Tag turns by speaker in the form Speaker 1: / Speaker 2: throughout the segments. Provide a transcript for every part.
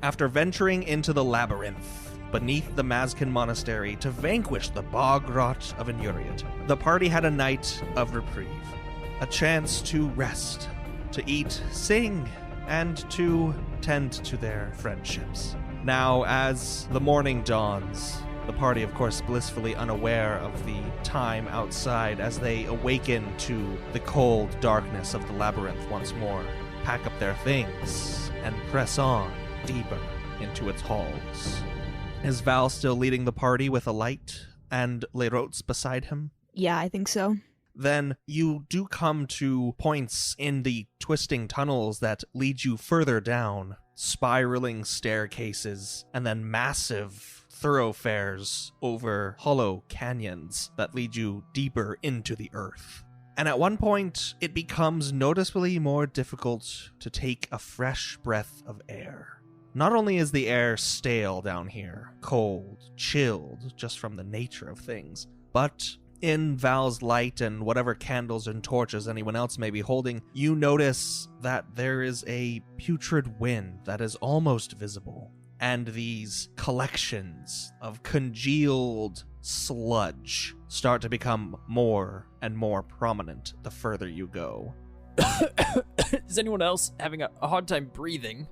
Speaker 1: After venturing into the labyrinth beneath the Mazkin monastery to vanquish the Bog Rot of Inuriot, the party had a night of reprieve, a chance to rest, to eat, sing, and to tend to their friendships. Now, as the morning dawns, the party, of course, blissfully unaware of the time outside as they awaken to the cold darkness of the labyrinth once more, pack up their things, and press on deeper into its halls. Is Val still leading the party with a light and Lerots beside him?
Speaker 2: Yeah, I think so.
Speaker 1: Then you do come to points in the twisting tunnels that lead you further down, spiraling staircases, and then massive thoroughfares over hollow canyons that lead you deeper into the earth. And at one point, it becomes noticeably more difficult to take a fresh breath of air. Not only is the air stale down here, cold, chilled, just from the nature of things, but in Val's light and whatever candles and torches anyone else may be holding, you notice that there is a putrid wind that is almost visible, and these collections of congealed sludge start to become more and more prominent the further you go.
Speaker 3: Is anyone else having a hard time breathing?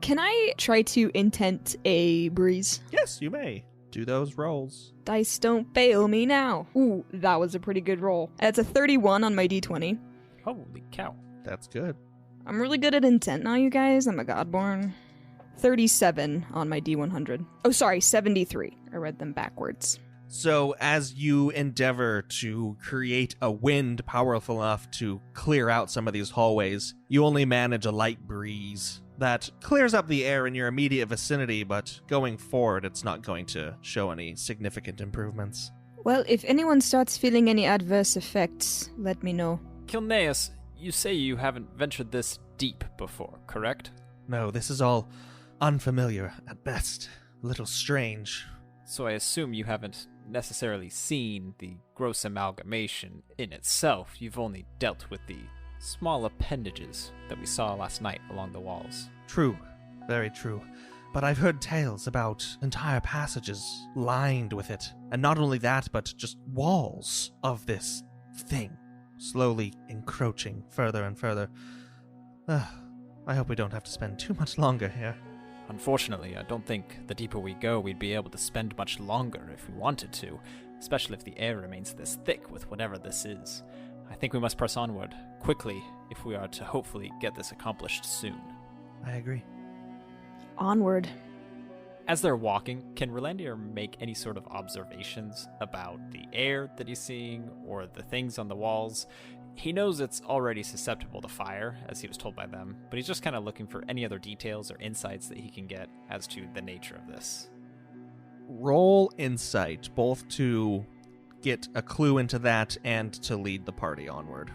Speaker 2: Can I try to intent a breeze?
Speaker 1: Yes, you may. Do those rolls.
Speaker 2: Dice don't fail me now. Ooh, that was a pretty good roll. It's a 31 on my d20.
Speaker 3: Holy cow.
Speaker 1: That's good.
Speaker 2: I'm really good at intent now, you guys. I'm a godborn. 37 on my d100. Oh, sorry, 73. I read them backwards.
Speaker 1: So as you endeavor to create a wind powerful enough to clear out some of these hallways, you only manage a light breeze that clears up the air in your immediate vicinity, but going forward, it's not going to show any significant improvements.
Speaker 2: Well, if anyone starts feeling any adverse effects, let me know.
Speaker 3: Kilneas, you say you haven't ventured this deep before, correct?
Speaker 1: No, this is all unfamiliar at best. A little strange.
Speaker 3: So I assume you haven't necessarily seen the gross amalgamation in itself. You've only dealt with the small appendages that we saw last night along the walls.
Speaker 1: True. Very true. But I've heard tales about entire passages lined with it. And not only that, but just walls of this thing, slowly encroaching further and further. I hope we don't have to spend too much longer here.
Speaker 3: Unfortunately, I don't think the deeper we go, we'd be able to spend much longer if we wanted to, especially if the air remains this thick with whatever this is. I think we must press onward, quickly, if we are to hopefully get this accomplished soon.
Speaker 1: I agree.
Speaker 2: Onward.
Speaker 3: As they're walking, can Rolandier make any sort of observations about the air that he's seeing, or the things on the walls? He knows it's already susceptible to fire, as he was told by them, but he's just kind of looking for any other details or insights that he can get as to the nature of this.
Speaker 1: Roll insight, both to get a clue into that and to lead the party onward.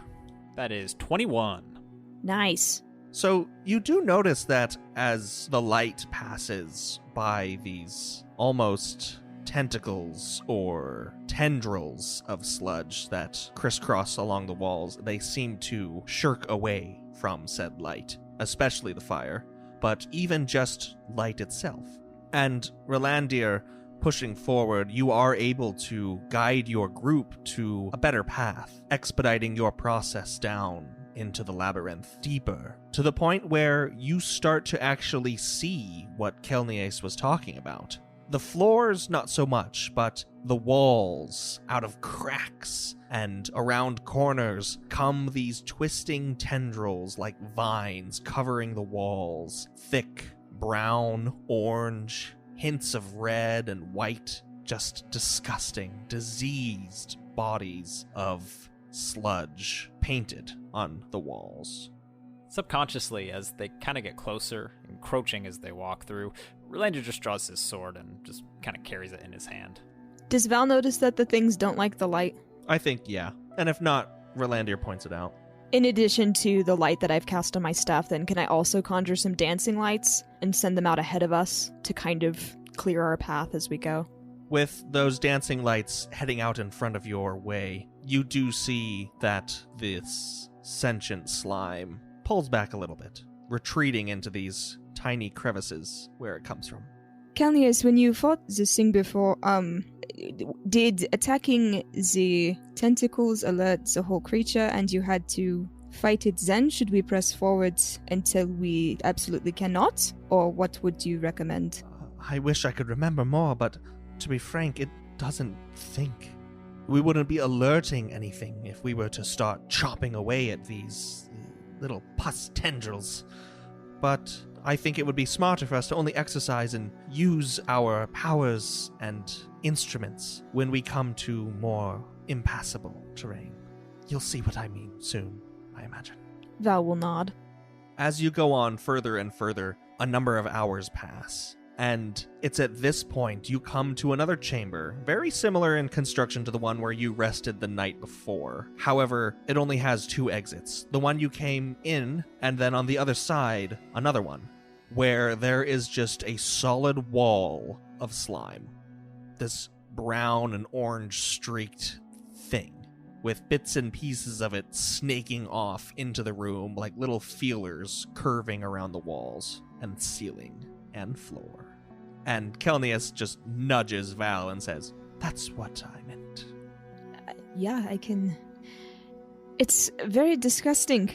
Speaker 3: That is 21.
Speaker 2: Nice.
Speaker 1: So you do notice that as the light passes by these almost tentacles or tendrils of sludge that crisscross along the walls, they seem to shirk away from said light, especially the fire, but even just light itself. And Rolandier, pushing forward, you are able to guide your group to a better path, expediting your process down into the labyrinth deeper, to the point where you start to actually see what Kelnias was talking about. The floors, not so much, but the walls, out of cracks and around corners, come these twisting tendrils like vines covering the walls, thick, brown, orange, hints of red and white, just disgusting, diseased bodies of sludge painted on the walls.
Speaker 3: Subconsciously, as they kind of get closer, encroaching as they walk through, Rolandier just draws his sword and just kind of carries it in his hand.
Speaker 2: Does Val notice that the things don't like the light?
Speaker 1: I think, yeah. And if not, Rolandier points it out.
Speaker 2: In addition to the light that I've cast on my staff, then can I also conjure some dancing lights and send them out ahead of us to kind of clear our path as we go?
Speaker 1: With those dancing lights heading out in front of your way, you do see that this sentient slime pulls back a little bit, retreating into these tiny crevices where it comes from.
Speaker 2: Calnius, when you fought this thing before, did attacking the tentacles alert the whole creature and you had to fight it then? Should we press forward until we absolutely cannot? Or what would you recommend?
Speaker 1: I wish I could remember more, but to be frank, it doesn't think. We wouldn't be alerting anything if we were to start chopping away at these little pus tendrils. But I think it would be smarter for us to only exercise and use our powers and instruments when we come to more impassable terrain. You'll see what I mean soon, I imagine.
Speaker 2: Val will nod.
Speaker 1: As you go on further and further, a number of hours pass. And it's at this point you come to another chamber, very similar in construction to the one where you rested the night before. However, it only has 2 exits. The one you came in, and then on the other side, another one, where there is just a solid wall of slime. This brown and orange streaked thing, with bits and pieces of it snaking off into the room like little feelers curving around the walls and ceiling and floor. And Kelnius just nudges Val and says, "That's what I meant."
Speaker 2: Yeah, I can... It's very disgusting.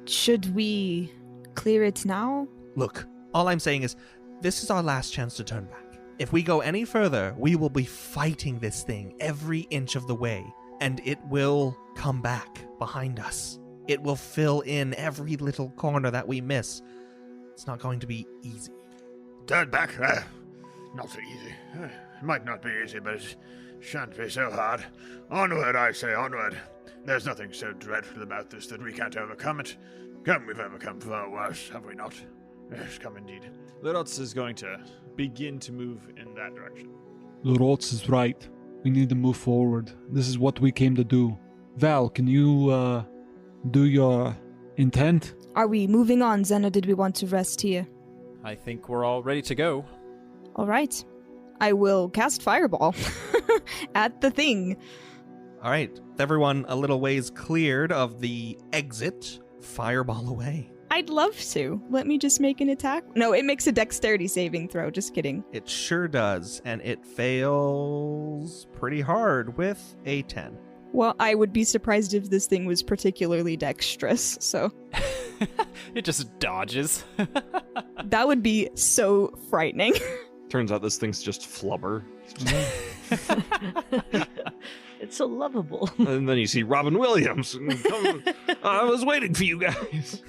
Speaker 2: Should we clear it now?
Speaker 1: Look, all I'm saying is, this is our last chance to turn back. If we go any further, we will be fighting this thing every inch of the way, and it will come back behind us. It will fill in every little corner that we miss. It's not going to be easy.
Speaker 4: Turn back? Not so easy. It might not be easy, but it shan't be so hard. Onward, I say, onward. There's nothing so dreadful about this that we can't overcome it. Come, we've overcome far worse, have we not? Yes, come indeed.
Speaker 5: Lirotz is going to begin to move in that direction.
Speaker 6: Lirotz is right. We need to move forward. This is what we came to do. Val, can you do your intent?
Speaker 2: Are we moving on, Zen, or did we want to rest here?
Speaker 3: I think we're all ready to go.
Speaker 2: All right. I will cast Fireball at the thing.
Speaker 1: All right, with everyone a little ways cleared of the exit, Fireball away.
Speaker 2: I'd love to. Let me just make an attack. No, it makes a dexterity saving throw. Just kidding.
Speaker 1: It sure does, and it fails pretty hard with a 10.
Speaker 2: Well, I would be surprised if this thing was particularly dexterous, so...
Speaker 3: It just dodges.
Speaker 2: That would be so frightening.
Speaker 7: Turns out this thing's just flubber.
Speaker 8: It's so lovable.
Speaker 7: And then you see Robin Williams. I was waiting for you guys.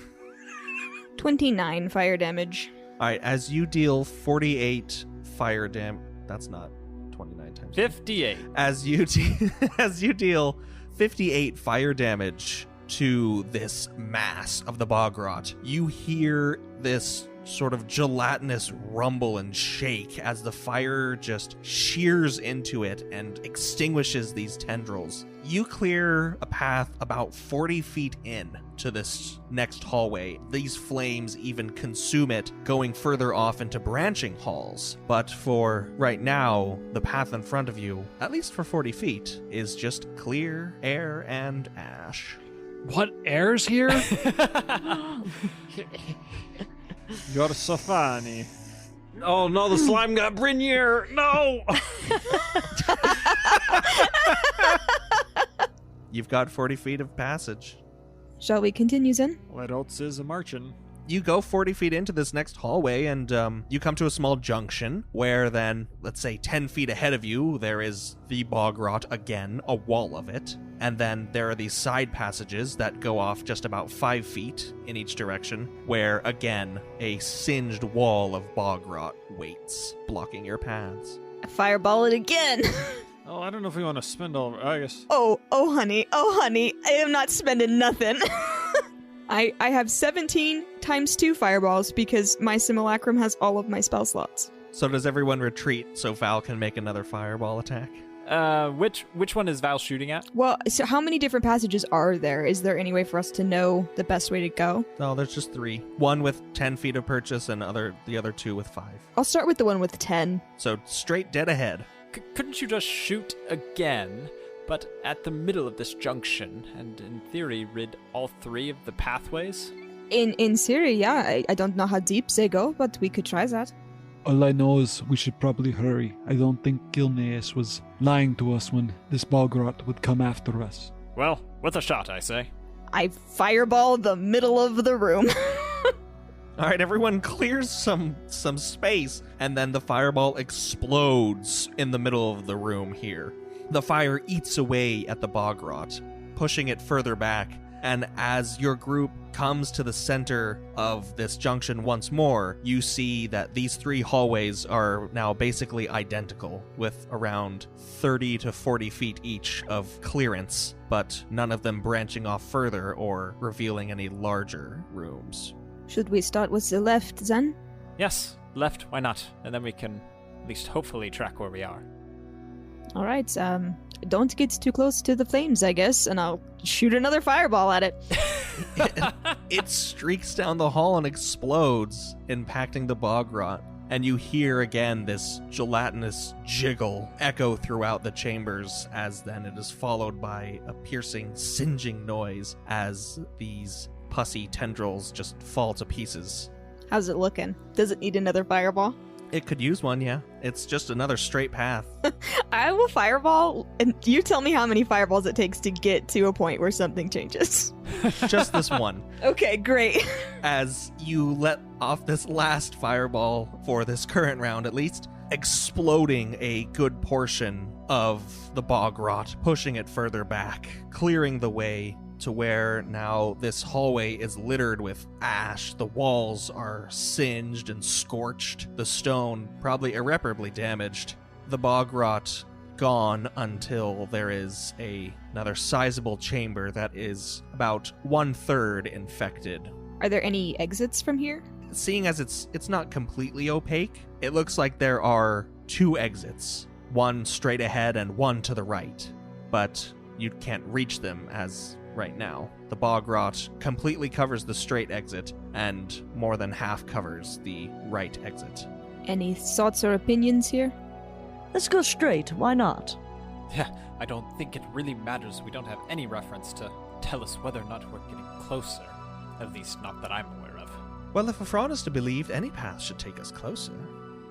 Speaker 2: 29 fire damage.
Speaker 1: All right, as you deal 48 fire damage... That's not 29 times.
Speaker 3: 58.
Speaker 1: As you deal 58 fire damage to this mass of the Bog Rot, you hear this sort of gelatinous rumble and shake as the fire just shears into it and extinguishes these tendrils. You clear a path about 40 feet in to this next hallway. These flames even consume it, going further off into branching halls. But for right now, the path in front of you, at least for 40 feet, is just clear air and ash.
Speaker 6: What air's here?
Speaker 5: You're so funny.
Speaker 7: Oh no, the slime got Brinier! No!
Speaker 1: You've got 40 feet of passage.
Speaker 2: Shall we continue, Zen?
Speaker 5: Lirotz is a marchin'.
Speaker 1: You go 40 feet into this next hallway, and you come to a small junction where then, let's say 10 feet ahead of you, there is the Bog Rot again, a wall of it. And then there are these side passages that go off just about 5 feet in each direction, where, again, a singed wall of Bog Rot waits, blocking your paths.
Speaker 2: Fireball it again.
Speaker 5: Oh, I don't know if we want to spend all... I guess...
Speaker 2: Oh, honey, I am not spending nothing. I have 17 times 2 fireballs because my simulacrum has all of my spell slots.
Speaker 1: So does everyone retreat so Val can make another fireball attack?
Speaker 3: Which one is Val shooting at?
Speaker 2: Well, so how many different passages are there? Is there any way for us to know the best way to go?
Speaker 1: No, there's just 3. One with 10 feet of purchase and the other 2 with 5.
Speaker 2: I'll start with the one with 10.
Speaker 1: So straight dead ahead.
Speaker 3: Couldn't you just shoot again, but at the middle of this junction, and in theory rid all 3 of the pathways?
Speaker 2: In theory, yeah. I don't know how deep they go, but we could try that.
Speaker 6: All I know is we should probably hurry. I don't think Gilneas was lying to us when this Bog Rot would come after us.
Speaker 3: Well, with a shot, I say.
Speaker 2: I fireball the middle of the room.
Speaker 1: All right, everyone clears some space, and then the fireball explodes in the middle of the room here. The fire eats away at the Bog Rot, pushing it further back, and as your group comes to the center of this junction once more, you see that these 3 hallways are now basically identical, with around 30 to 40 feet each of clearance, but none of them branching off further or revealing any larger rooms.
Speaker 2: Should we start with the left then?
Speaker 3: Yes, left, why not? And then we can at least hopefully track where we are.
Speaker 2: All right, don't get too close to the flames, I guess, and I'll shoot another fireball at it.
Speaker 1: It streaks down the hall and explodes, impacting the Bog Rot. And you hear again this gelatinous jiggle echo throughout the chambers, as then it is followed by a piercing, singeing noise as these pussy tendrils just fall to pieces.
Speaker 2: How's it looking? Does it need another fireball?
Speaker 1: It could use one, yeah. It's just another straight path.
Speaker 2: I will fireball, and you tell me how many fireballs it takes to get to a point where something changes.
Speaker 1: Just this one.
Speaker 2: Okay, great.
Speaker 1: As you let off this last fireball for this current round, at least, exploding a good portion of the Bog Rot, pushing it further back, clearing the way to where now this hallway is littered with ash. The walls are singed and scorched, the stone probably irreparably damaged. The Bog Rot gone until there is another sizable chamber that is about 1/3 infected.
Speaker 2: Are there any exits from here?
Speaker 1: Seeing as it's not completely opaque, it looks like there are 2 exits, one straight ahead and one to the right, but you can't reach them as right now. The Bog Rot completely covers the straight exit, and more than half covers the right exit.
Speaker 2: Any thoughts or opinions here?
Speaker 8: Let's go straight. Why not?
Speaker 3: Yeah, I don't think it really matters. We don't have any reference to tell us whether or not we're getting closer. At least not that I'm aware of.
Speaker 1: Well, if Efron is to be believed, any path should take us closer.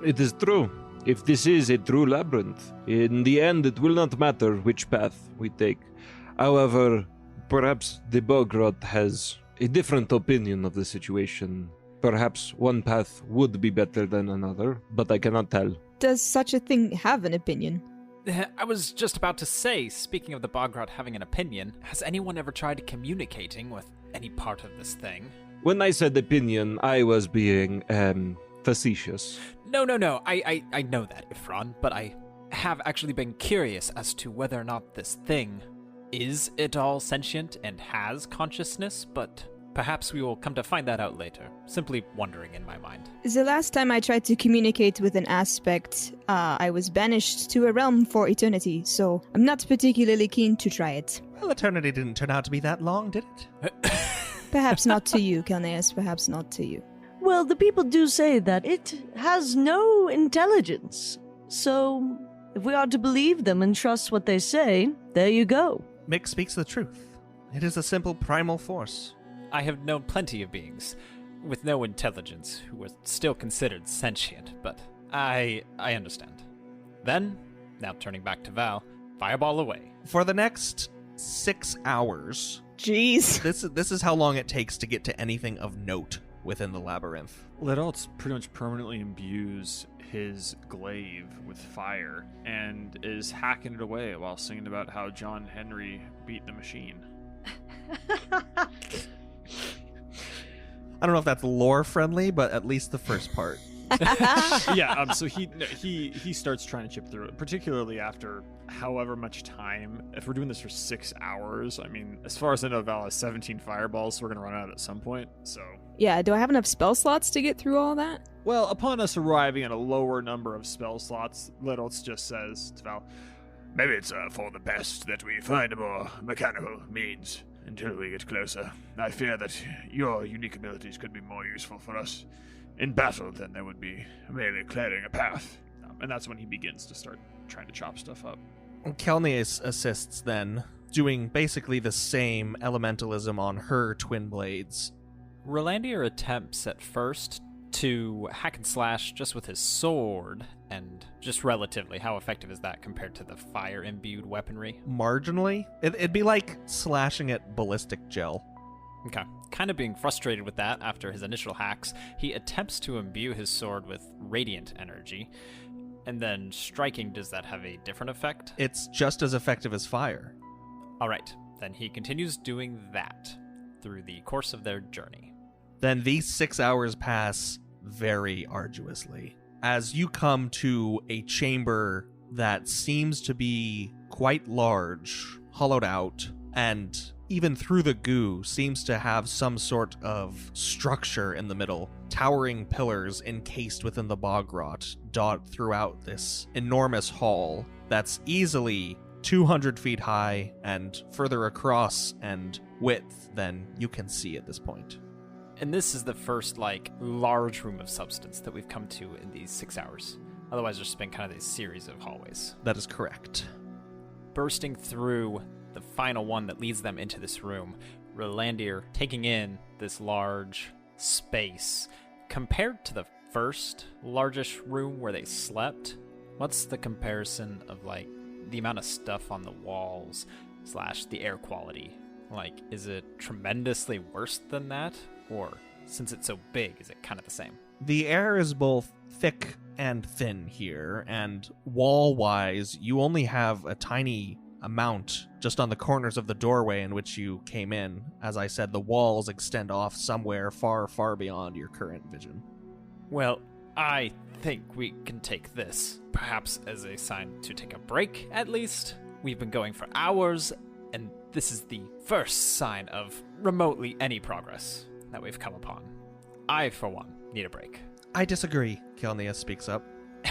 Speaker 7: It is true. If this is a true labyrinth, in the end it will not matter which path we take. However, perhaps the Bog Rot has a different opinion of the situation. Perhaps one path would be better than another, but I cannot tell.
Speaker 2: Does such a thing have an opinion?
Speaker 3: I was just about to say, speaking of the Bog Rot having an opinion, has anyone ever tried communicating with any part of this thing?
Speaker 7: When I said opinion, I was being, facetious.
Speaker 3: No. I know that, Ifron, but I have actually been curious as to whether or not this thing is at all sentient and has consciousness, but perhaps we will come to find that out later. Simply wondering in my mind.
Speaker 2: The last time I tried to communicate with an aspect, I was banished to a realm for eternity, so I'm not particularly keen to try it.
Speaker 1: Well, eternity didn't turn out to be that long, did it?
Speaker 2: Perhaps not to you, Kelneus, perhaps not to you.
Speaker 8: Well, the people do say that it has no intelligence. So, if we are to believe them and trust what they say, there you go.
Speaker 1: Mick speaks the truth. It is a simple primal force.
Speaker 3: I have known plenty of beings with no intelligence who were still considered sentient, but I understand. Then, now turning back to Val, fireball away.
Speaker 1: For the next 6 hours...
Speaker 2: Jeez.
Speaker 1: This is how long it takes to get to anything of note within the labyrinth.
Speaker 5: Ledaltz pretty much permanently imbues his glaive with fire and is hacking it away while singing about how John Henry beat the machine.
Speaker 1: I don't know if that's lore friendly, but at least the first part.
Speaker 5: Yeah, so he starts trying to chip through it, particularly after however much time. If we're doing this for 6 hours, I mean, as far as I know, Val has 17 fireballs, so we're going to run out at some point, so...
Speaker 2: Yeah, do I have enough spell slots to get through all that?
Speaker 5: Well, upon us arriving at a lower number of spell slots, Ledaltz just says to Val,
Speaker 4: Maybe it's for the best that we find a more mechanical means until we get closer. I fear that your unique abilities could be more useful for us in battle than they would be merely clearing a path.
Speaker 5: and that's when he begins to start trying to chop stuff up.
Speaker 1: Kelnius assists then, doing basically the same elementalism on her twin blades.
Speaker 3: Rolandier attempts at first to hack and slash just with his sword, and just relatively, how effective is that compared to the fire-imbued weaponry?
Speaker 1: Marginally. It'd be like slashing at ballistic gel.
Speaker 3: Okay. Kind of being frustrated with that after his initial hacks, he attempts to imbue his sword with radiant energy, and then striking, does that have a different effect?
Speaker 1: It's just as effective as fire.
Speaker 3: Alright, then he continues doing that through the course of their journey.
Speaker 1: Then these 6 hours pass very arduously as you come to a chamber that seems to be quite large, hollowed out, and even through the goo seems to have some sort of structure in the middle. Towering pillars encased within the bog rot dot throughout this enormous hall that's easily 200 feet high and further across and width than you can see at this point.
Speaker 3: And this is the first, large room of substance that we've come to in these 6 hours. Otherwise, there's been kind of a series of hallways.
Speaker 1: That is correct.
Speaker 3: Bursting through the final one that leads them into this room, Rolandier taking in this large space. Compared to the first largest room where they slept, what's the comparison of, the amount of stuff on the walls / the air quality? Is it tremendously worse than that? Or, since it's so big, is it kind of the same?
Speaker 1: The air is both thick and thin here, and wall-wise, you only have a tiny amount just on the corners of the doorway in which you came in. As I said, the walls extend off somewhere far, far beyond your current vision.
Speaker 3: Well, I think we can take this, perhaps as a sign to take a break, at least. We've been going for hours, and this is the first sign of remotely any progress that we've come upon. I, for one, need a break.
Speaker 1: I disagree, Kelnia speaks up.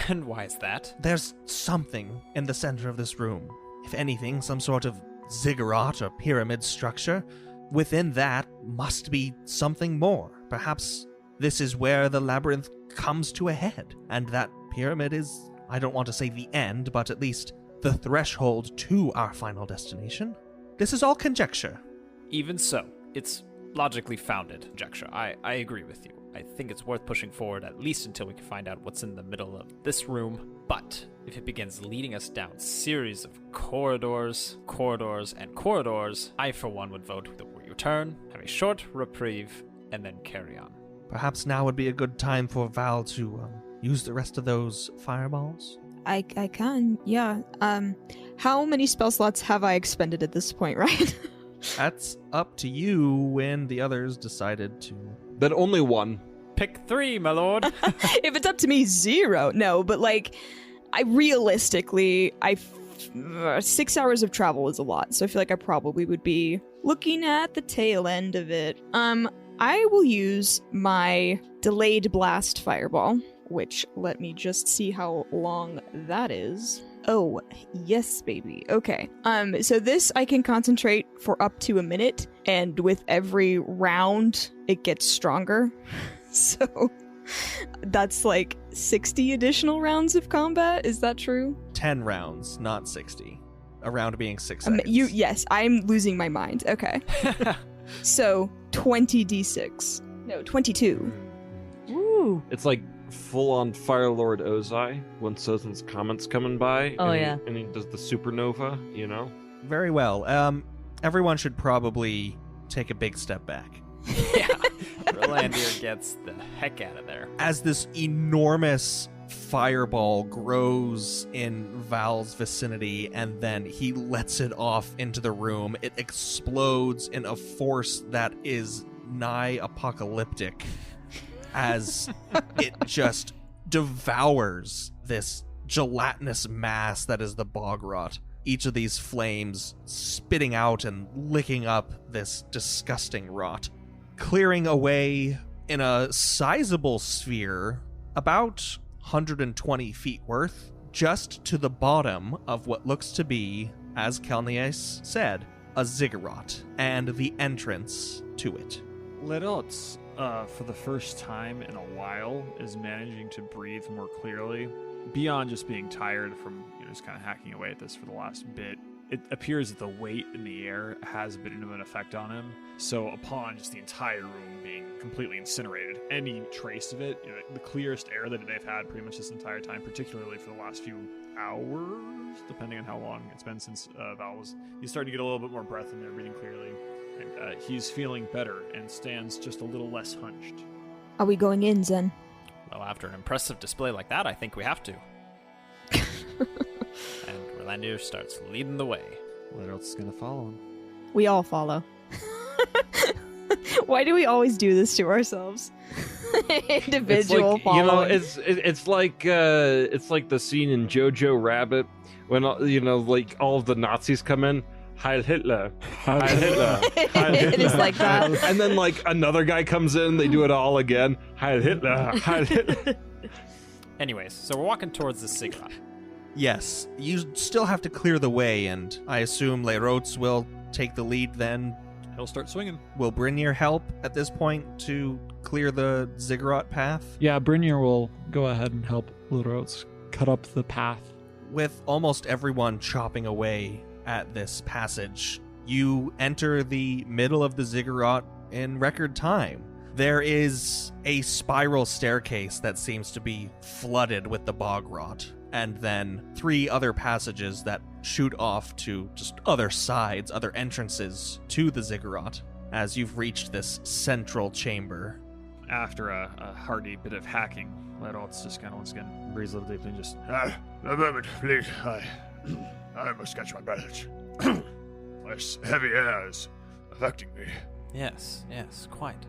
Speaker 3: And why is that?
Speaker 1: There's something in the center of this room. If anything, some sort of ziggurat or pyramid structure. Within that must be something more. Perhaps this is where the labyrinth comes to a head, and that pyramid is, I don't want to say the end, but at least the threshold to our final destination. This is all conjecture.
Speaker 3: Even so, it's logically founded conjecture. I agree with you. I think it's worth pushing forward at least until we can find out what's in the middle of this room. But if it begins leading us down a series of corridors, and corridors, I for one would vote that we return, have a short reprieve, and then carry on.
Speaker 1: Perhaps now would be a good time for Val to use the rest of those fireballs.
Speaker 2: I can, yeah. How many spell slots have I expended at this point, right?
Speaker 1: That's up to you when the others decided to.
Speaker 7: Then only one.
Speaker 3: Pick 3, my lord.
Speaker 2: If it's up to me, 0. No, but I realistically, 6 hours of travel is a lot, so I feel like I probably would be looking at the tail end of it. I will use my delayed blast fireball, which let me just see how long that is. Oh, yes, baby. Okay. So this I can concentrate for up to a minute, and with every round, it gets stronger. So that's 60 additional rounds of combat. Is that true?
Speaker 1: 10 rounds, not 60. A round being 6 seconds.
Speaker 2: Yes, I'm losing my mind. Okay. So 20d6. No, 22.
Speaker 8: Ooh.
Speaker 7: It's like full-on Firelord Ozai when Sozin's Comet's coming by.
Speaker 8: Oh,
Speaker 7: and
Speaker 8: yeah.
Speaker 7: And he does the supernova, you know?
Speaker 1: Very well. Everyone should probably take a big step back.
Speaker 3: Yeah. Rolandier gets the heck out of there.
Speaker 1: As this enormous fireball grows in Val's vicinity and then he lets it off into the room, it explodes in a force that is nigh apocalyptic as it just devours this gelatinous mass that is the bog rot. Each of these flames spitting out and licking up this disgusting rot, clearing away in a sizable sphere, about 120 feet worth, just to the bottom of what looks to be, as Kelnias said, a ziggurat, and the entrance to it.
Speaker 5: Lerotz, for the first time in a while, is managing to breathe more clearly. Beyond just being tired from just kind of hacking away at this for the last bit, it appears that the weight in the air has a bit of an effect on him. So upon just the entire room being completely incinerated. Any trace of it, the clearest air that they've had pretty much this entire time, particularly for the last few hours, depending on how long it's been since Val was. He's starting to get a little bit more breath in there, breathing clearly. And he's feeling better and stands just a little less hunched.
Speaker 2: Are we going in, Zen?
Speaker 3: Well, after an impressive display like that, I think we have to. And Rolandir starts leading the way.
Speaker 5: What else is going to follow him?
Speaker 2: We all follow. Why do we always do this to ourselves? Individual following.
Speaker 7: It's like the scene in Jojo Rabbit when like all of the Nazis come in. Heil Hitler! Heil Hitler! Heil Hitler!
Speaker 2: It is like that.
Speaker 7: And then like another guy comes in, they do it all again. Heil Hitler! Heil Hitler!
Speaker 3: Anyways, so we're walking towards the ziggurat.
Speaker 1: Yes, you still have to clear the way, and I assume Lerots will take the lead then.
Speaker 5: He'll start swinging.
Speaker 1: Will Brynir help at this point to clear the ziggurat path?
Speaker 6: Yeah, Brynir will go ahead and help Littleroats cut up the path.
Speaker 1: With almost everyone chopping away at this passage, you enter the middle of the ziggurat in record time. There is a spiral staircase that seems to be flooded with the bog rot, and then 3 other passages that shoot off to just other sides, other entrances to the ziggurat as you've reached this central chamber.
Speaker 5: After a hearty bit of hacking, Littleroats just kind of once again breathes a little deeply and just...
Speaker 4: A moment, please. I must catch my breath. This heavy air is affecting me.
Speaker 3: Yes, quite.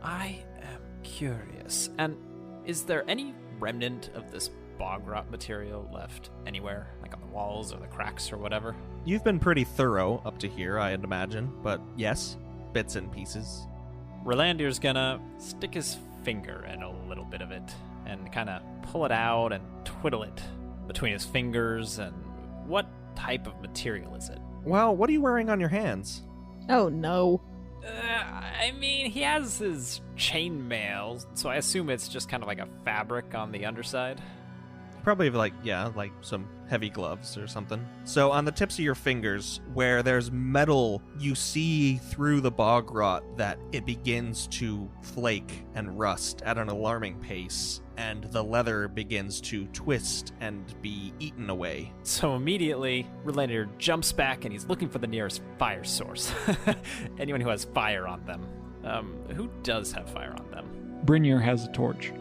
Speaker 3: I am curious. And is there any remnant of this bog rot material left anywhere? Like on the walls or the cracks or whatever?
Speaker 1: You've been pretty thorough up to here, I'd imagine, but yes, bits and pieces.
Speaker 3: Rolandir's gonna stick his finger in a little bit of it and kind of pull it out and twiddle it between his fingers. And what type of material is it?
Speaker 1: Well, what are you wearing on your hands?
Speaker 2: Oh no.
Speaker 3: I mean, he has his chainmail, so I assume it's just kind of like a fabric on the underside.
Speaker 1: Probably like some heavy gloves or something. So on the tips of your fingers, where there's metal, you see through the bog rot that it begins to flake and rust at an alarming pace, and the leather begins to twist and be eaten away.
Speaker 3: So immediately, Rolandir jumps back and he's looking for the nearest fire source. Anyone who has fire on them. Who does have fire on them?
Speaker 6: Brynir has a torch.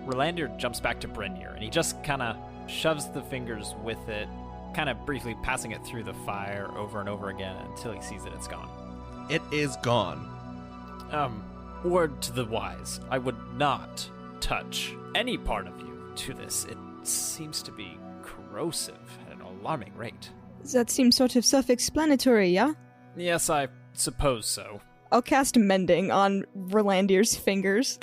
Speaker 3: Rolandir jumps back to Brynir, and he just kind of shoves the fingers with it, kind of briefly passing it through the fire over and over again until he sees that it's gone.
Speaker 1: It is gone.
Speaker 3: Word to the wise, I would not touch any part of you to this. It seems to be corrosive at an alarming rate.
Speaker 2: That seems sort of self-explanatory, yeah?
Speaker 3: Yes, I suppose so.
Speaker 2: I'll cast Mending on Rolandir's fingers.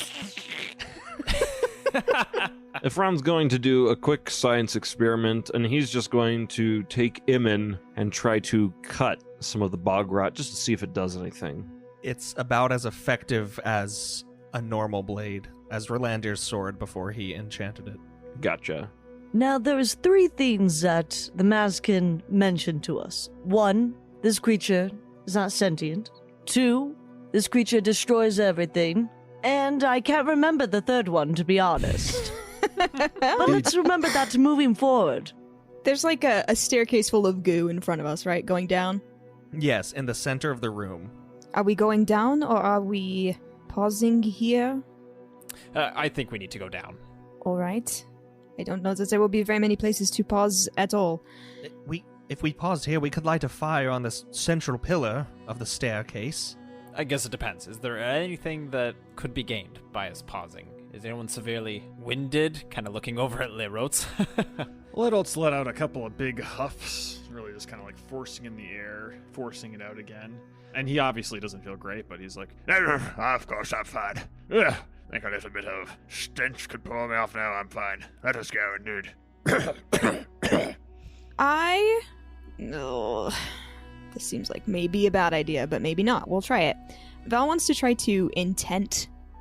Speaker 7: If Ron's going to do a quick science experiment, and he's just going to take Imin and try to cut some of the bog rot just to see if it does anything.
Speaker 1: It's about as effective as a normal blade, as Rolandir's sword before he enchanted it.
Speaker 7: Gotcha.
Speaker 8: Now, there is 3 things that the Mazkin mentioned to us. 1, this creature is not sentient. 2, this creature destroys everything. And I can't remember the third one, to be honest. But let's remember that moving forward.
Speaker 2: There's like a staircase full of goo in front of us, right? Going down?
Speaker 1: Yes, in the center of the room.
Speaker 2: Are we going down, or are we pausing here?
Speaker 3: I think we need to go down.
Speaker 2: All right. I don't know that there will be very many places to pause at all.
Speaker 1: If we paused here, we could light a fire on this central pillar of the staircase.
Speaker 3: I guess it depends. Is there anything that could be gained by us pausing? Is anyone severely winded? Kind of looking over at Lerots.
Speaker 5: Littleroats let out a couple of big huffs, really just kind of like forcing in the air, forcing it out again. And he obviously doesn't feel great, but he's like,
Speaker 4: Of course, I'm fine. I think a little bit of stench could pull me off now. I'm fine. Let us go, indeed.
Speaker 2: No. This seems like maybe a bad idea, but maybe not. We'll try it. Val wants to try to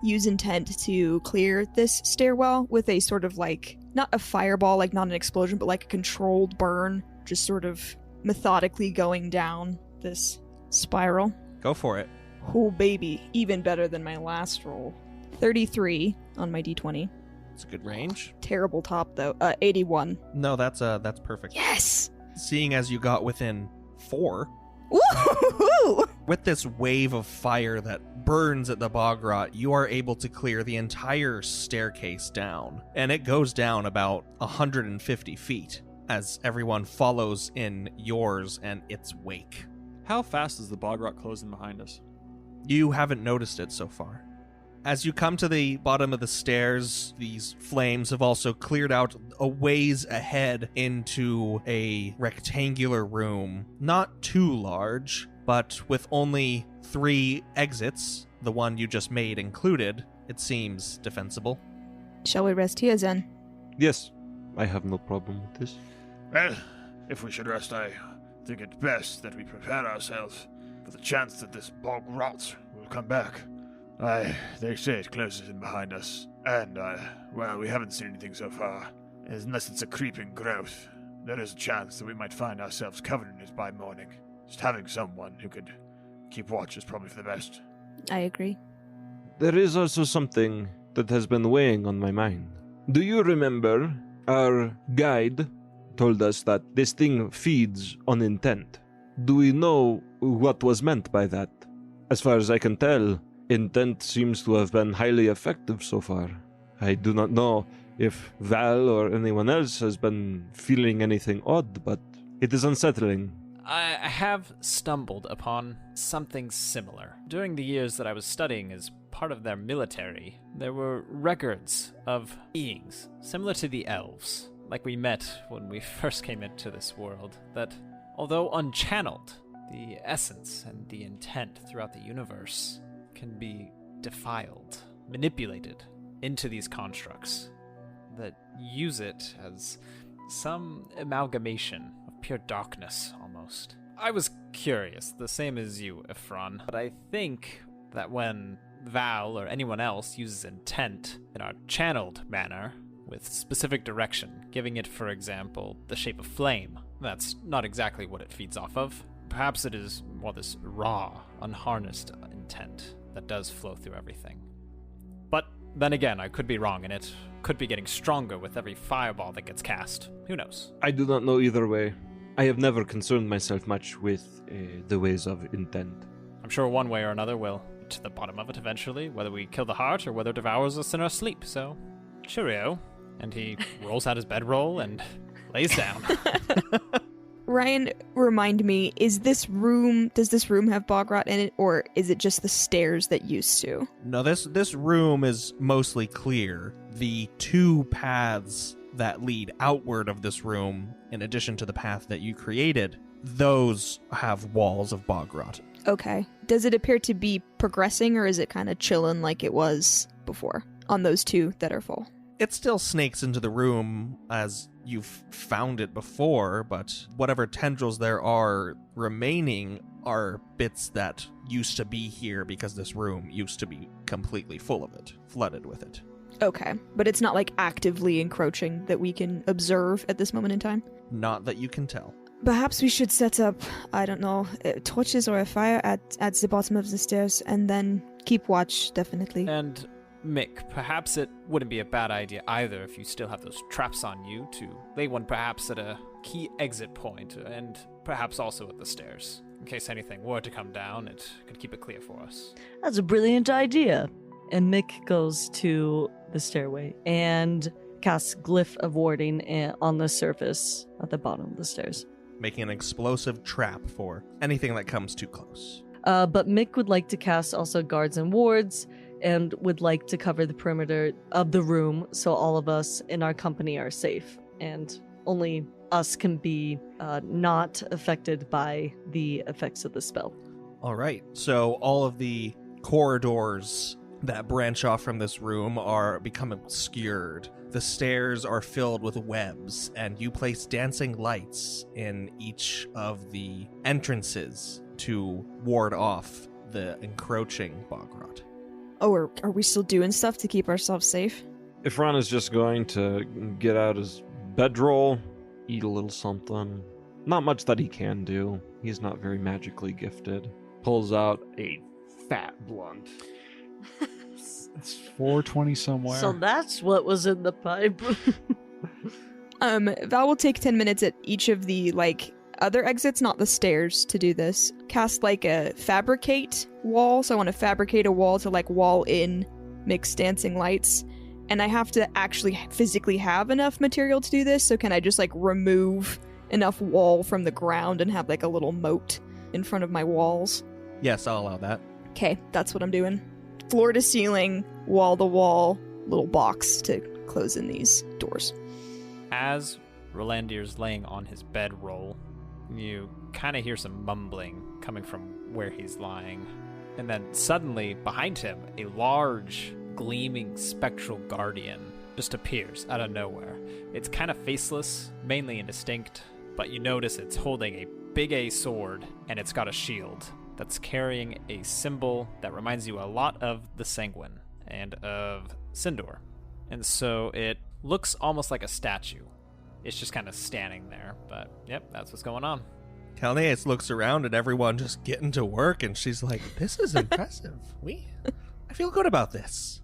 Speaker 2: use intent to clear this stairwell with a sort of like, not a fireball, like not an explosion, but like a controlled burn, just sort of methodically going down this spiral.
Speaker 1: Go for it.
Speaker 2: Oh, baby. Even better than my last roll. 33 on my d20.
Speaker 1: It's a good range.
Speaker 2: Terrible top, though. 81.
Speaker 1: No, that's perfect.
Speaker 2: Yes!
Speaker 1: Seeing as you got within 4,
Speaker 2: Woohoo!
Speaker 1: with this wave of fire that burns at the Bog Rot, you are able to clear the entire staircase down. And it goes down about 150 feet as everyone follows in yours and its wake.
Speaker 5: How fast is the Bog Rot closing behind us?
Speaker 1: You haven't noticed it so far. As you come to the bottom of the stairs, these flames have also cleared out a ways ahead into a rectangular room. Not too large, but with only 3 exits, the one you just made included, it seems defensible.
Speaker 2: Shall we rest here, then?
Speaker 7: Yes, I have no problem with this.
Speaker 4: Well, if we should rest, I think it best that we prepare ourselves for the chance that this Bog Rot will come back. They say it closes in behind us, and, well, we haven't seen anything so far. Unless it's a creeping growth, there is a chance that we might find ourselves covered in it by morning. Just having someone who could keep watch is probably for the best.
Speaker 2: I agree.
Speaker 7: There is also something that has been weighing on my mind. Do you remember our guide told us that this thing feeds on intent? Do we know what was meant by that? As far as I can tell, intent seems to have been highly effective so far. I do not know if Val or anyone else has been feeling anything odd, but it is unsettling.
Speaker 3: I have stumbled upon something similar. During the years that I was studying as part of their military, there were records of beings similar to the elves, like we met when we first came into this world, that, although unchanneled, the essence and the intent throughout the universe can be defiled, manipulated into these constructs that use it as some amalgamation of pure darkness, almost. I was curious, the same as you, Ephron, but I think that when Val or anyone else uses intent in a channeled manner, with specific direction, giving it, for example, the shape of flame, that's not exactly what it feeds off of. Perhaps it is more this raw, unharnessed intent that does flow through everything. But then again, I could be wrong, and it could be getting stronger with every fireball that gets cast. Who knows?
Speaker 7: I do not know either way. I have never concerned myself much with the ways of intent.
Speaker 3: I'm sure one way or another we'll get to the bottom of it eventually, whether we kill the heart or whether it devours us in our sleep, so cheerio. And he rolls out his bedroll and lays down.
Speaker 2: Ryan, remind me, does this room have Bog Rot in it, or is it just the stairs that used to?
Speaker 1: No, this room is mostly clear. The 2 paths that lead outward of this room, in addition to the path that you created, those have walls of Bog Rot.
Speaker 2: Okay. Does it appear to be progressing, or is it kind of chilling like it was before on those 2 that are full?
Speaker 1: It still snakes into the room as you've found it before, but whatever tendrils there are remaining are bits that used to be here because this room used to be completely full of it, flooded with it.
Speaker 2: Okay, but it's not like actively encroaching that we can observe at this moment in time?
Speaker 1: Not that you can tell.
Speaker 2: Perhaps we should set up, I don't know, torches or a fire at the bottom of the stairs and then keep watch, definitely.
Speaker 3: And Mick, perhaps it wouldn't be a bad idea either if you still have those traps on you to lay one perhaps at a key exit point and perhaps also at the stairs. In case anything were to come down, it could keep it clear for us.
Speaker 8: That's a brilliant idea. And Mick goes to the stairway and casts Glyph of Warding on the surface at the bottom of the stairs.
Speaker 1: Making an explosive trap for anything that comes too close.
Speaker 8: But Mick would like to cast also Guards and Wards and would like to cover the perimeter of the room so all of us in our company are safe and only us can be not affected by the effects of the spell.
Speaker 1: All right, so all of the corridors that branch off from this room are become obscured. The stairs are filled with webs, and you place dancing lights in each of the entrances to ward off the encroaching Bog Rot.
Speaker 2: Oh, are we still doing stuff to keep ourselves safe?
Speaker 7: Ifran is just going to get out his bedroll, eat a little something. Not much that he can do. He's not very magically gifted. Pulls out a
Speaker 5: fat blunt.
Speaker 6: It's 420 somewhere.
Speaker 8: So that's what was in the pipe.
Speaker 2: Val will take 10 minutes at each of the, other exits, not the stairs, to do this. Cast, a fabricate wall. So I want to fabricate a wall to, wall in mixed dancing lights. And I have to actually physically have enough material to do this. So can I just, remove enough wall from the ground and have, a little moat in front of my walls?
Speaker 1: Yes, I'll allow that.
Speaker 2: Okay, that's what I'm doing. Floor to ceiling, wall to wall, little box to close in these doors.
Speaker 3: As Rolandier's laying on his bedroll, you kind of hear some mumbling coming from where he's lying. And then suddenly, behind him, a large, gleaming, spectral guardian just appears out of nowhere. It's kind of faceless, mainly indistinct, but you notice it's holding a big A sword, and it's got a shield that's carrying a symbol that reminds you a lot of the Sanguine and of Sindor. And so it looks almost like a statue. It's just kind of standing there, but yep, that's what's going on.
Speaker 1: Calneas looks around at everyone just getting to work, and she's like, this is impressive. I feel good about this.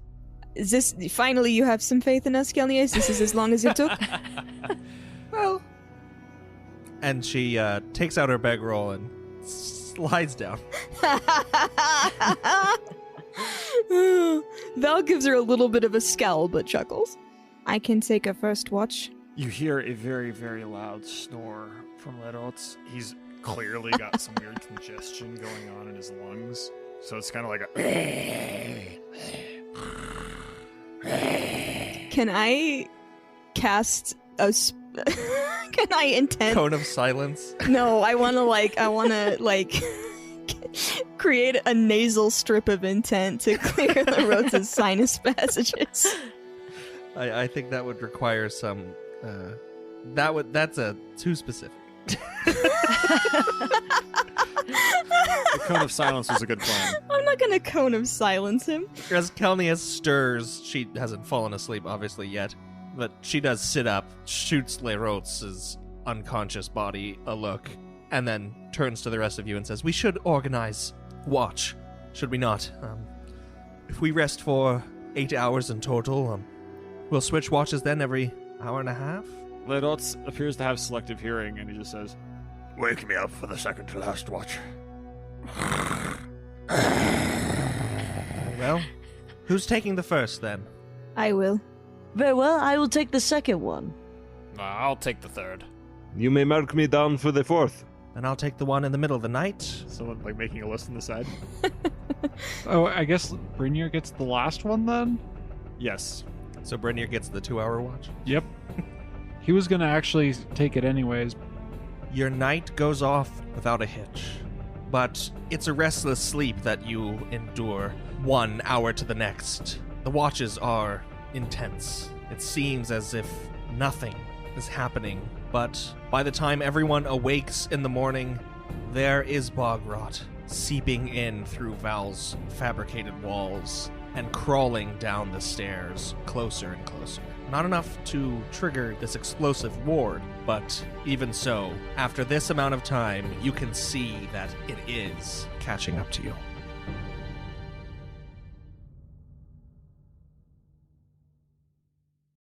Speaker 2: Is this, finally you have some faith in us, Kelnias? This is as long as it took?
Speaker 1: Well. And she takes out her bedroll and slides down.
Speaker 2: Val gives her a little bit of a scowl, but chuckles. I can take a first watch.
Speaker 5: You hear a very, very loud snore from Lerots. He's clearly got some weird congestion going on in his lungs. So it's kind of like a...
Speaker 2: Can I cast a... Can I intend...
Speaker 1: Cone of silence.
Speaker 2: No, I want to, create a nasal strip of intent to clear Lerots' sinus passages.
Speaker 1: I think that would require some... That's too specific.
Speaker 5: The cone of silence was a good plan.
Speaker 2: I'm not gonna cone of silence him.
Speaker 1: As Kelnias stirs, she hasn't fallen asleep, obviously, yet, but she does sit up, shoots Lerots' unconscious body a look, and then turns to the rest of you and says, we should organize watch, should we not? If we rest for 8 hours in total, we'll switch watches then every hour and a half?
Speaker 5: Lerots appears to have selective hearing, and he just says,
Speaker 4: Wake me up for the second to last watch.
Speaker 1: Well, who's taking the first then?
Speaker 2: I will.
Speaker 8: Very well, I will take the second one.
Speaker 3: I'll take the third.
Speaker 7: You may mark me down for the fourth.
Speaker 1: And I'll take the one in the middle of the night.
Speaker 5: someone making a list on the side.
Speaker 6: Oh, I guess Brynir gets the last one then?
Speaker 5: Yes.
Speaker 1: So Brynir gets the 2-hour watch.
Speaker 6: Yep. He was gonna actually take it anyways.
Speaker 1: Your night goes off without a hitch, but it's a restless sleep that you endure 1 hour to the next. The watches are intense. It seems as if nothing is happening, but by the time everyone awakes in the morning, there is Bog Rot seeping in through Val's fabricated walls and crawling down the stairs closer and closer. Not enough to trigger this explosive ward, but even so, after this amount of time, you can see that it is catching up to you.